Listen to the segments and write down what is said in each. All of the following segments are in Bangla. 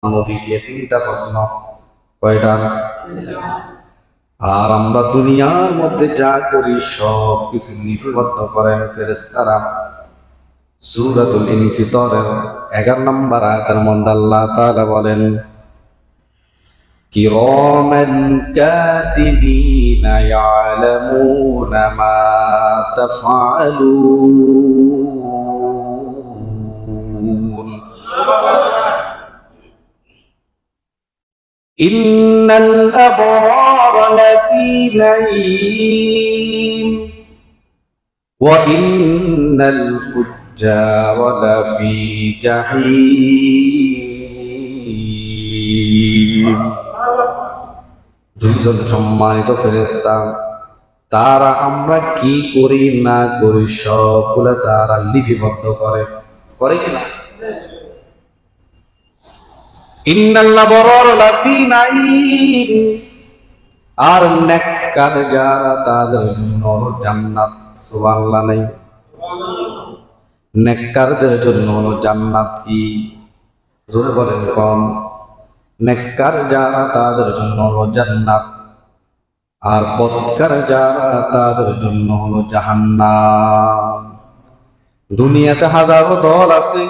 নবীকে তিনটা প্রশ্ন, কয়টা? আর আমরা দুনিয়ার মধ্যে যা করি সব কিছু লিপিবদ্ধ করেন ফেরেশতারা। সূরাতুল ইনফিতরের 11 নম্বর আয়াতের মধ্যে আল্লাহ তাআলা বলেন, কিরামান কাতিবিনা ইয়ালামুনা মা তাফআলুন। ইন্নাল আবরারা লাফি নাঈম ওয়া ইন্নাল ফুজ্জারা লাফি জাহিম। দুইজন সম্মানিত ফেরেশতা, তারা আমরা কি করি না করি সবগুলা তারা লিপিবদ্ধ করে কিনা? ইন্নাল আবরারা লাফি নাঈম, আর নেককার যারা তাদের জন্য জান্নাত। সুবহানাল্লাহ নাই? নেককারদের জন্য জান্নাত কি? জোরে বলেন কোন? নেককার যারা তাদের জন্য জান্নাত, আর বদকার যারা তাদের জন্য হলো জাহান্নাম। দুনিয়াতে হাজারো দল আছে,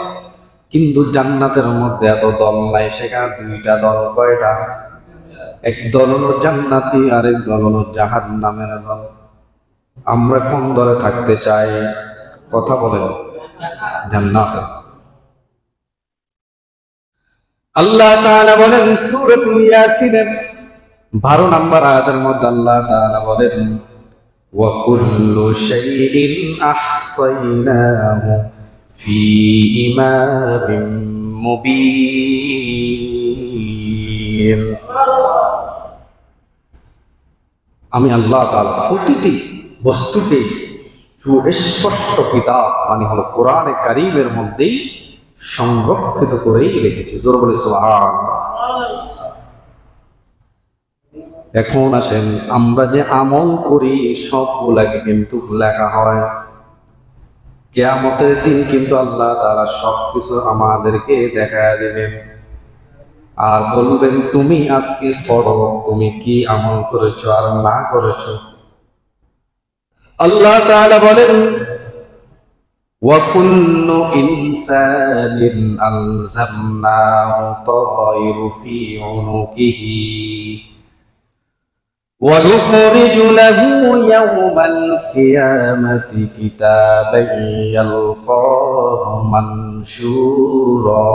কিন্তু জান্নাতের মধ্যে এত দল নাই। সেখানে দুইটা দল। কয়টা? এক দল হলো জান্নাতি, আর এক দল হলো জাহান্নামের দল। আমরা কোন দলে থাকতে চাই? কথা বলেন। জান্নাতে। আল্লাহ তাআলা বলেন সূরাতুল ইয়াসিনের 12 নম্বর আয়াতের মধ্যে আল্লাহ তাআলা বলেন, ওয়া কুল্লু শাইইন আহসাইনাহু ফি ইমামিন মুবিন। আমি আল্লাহ তাআলা প্রতিটি বস্তুকে সুস্পষ্ট কিতাব মানে হলো কোরআনে কারীমের মধ্যেই সংরক্ষিত করেই রেখেছি। জোর বলে সুবহানাল্লাহ। এখন আসেন, আমরা যে আমল করি সবগুলাকে কিন্তু লেখা হয়। কিয়ামতের দিন কিন্তু আল্লাহ তাআলা সবকিছু আমাদেরকে দেখায় দিবেন, আর বলবেন তুমি আজকে পড়ো, তুমি কি আমল করেছো আর না করেছো। আল্লাহ তাআলা বলেন, ওয়া কুল্লু ইনসানিন আলজামনাহু তায়রু ফি উনুকিহি ওয়া নুখরিজু লাহু ইয়াওমাল কিয়ামাতি কিতাবান ইয়ালকাহু মানশুরা।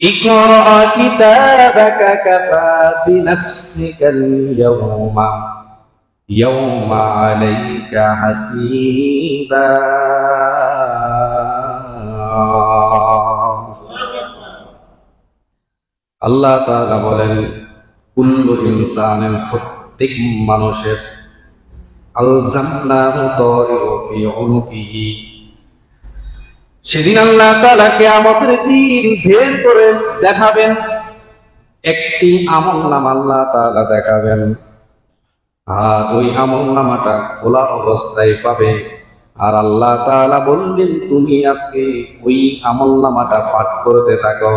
ইকরা কিতাবাকা কাফা বিনাফসিকাল ইয়াওমা আলাইকা হাসিবা। আল্লাহ তাআলা বলেন, কুল্লু ইনসানিন, প্রত্যেক মানুষের, আলজামনাহু তায়রু ফি উনুকিহি, সেদিন আল্লাহ তাআলা কিয়ামতের দিন বের করে দেখাবেন একটি আমলনামা। আল্লাহ তাআলা দেখাবেন, আর ওই আমলনামাটা খোলা অবস্থায় পাবে। আর আল্লাহ তাআলা বলবেন তুমি আজকে ওই আমলনামাটা পাঠ করতে থাকো,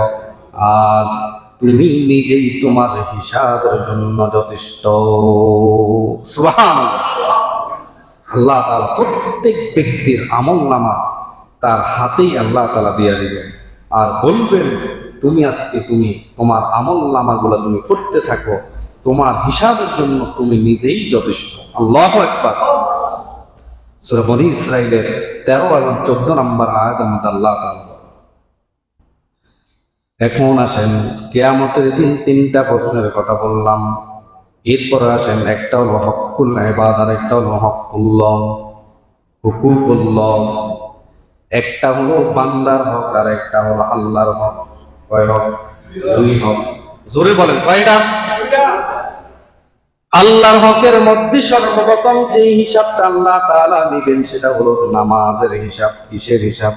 আজ তুমি নিজেই তোমার হিসাবের জন্য যথেষ্ট। সুবহানাল্লাহ। আল্লাহ তাআলা প্রত্যেক ব্যক্তির আমলনামা তার হাতেই আল্লাহ তাআলা দিয়ে দিবেন, আর বলবেন তুমি আজকে তুমি তোমার আমলনামাগুলো তুমি করতে থাকো, তোমার হিসাবের জন্য তুমি নিজেই যথেষ্ট। আল্লাহু আকবার। সূরা বনী ইসরাঈলের 13 এবং 14 নম্বর আয়াতের মধ্যে আল্লাহ তাআলা। এখন আসেন, কিয়ামতের দিন তিনটা প্রশ্নের কথা বললাম। এরপরে আসেন, একটা হলো হকুল ইবাদ, আর একটা হলো হকুল্লাহ, হুকুকুল্লাহ। একটা হলো বান্দার হক, আর একটা হলো আল্লাহর হক। কয় হক? দুই হক। জোরে বলেন, কয়টা? আল্লাহর হকের মধ্যে সর্বপ্রথম যে হিসাবটা আল্লাহ তাআলা নেবেন সেটা হলো নামাজের হিসাব। কিসের হিসাব?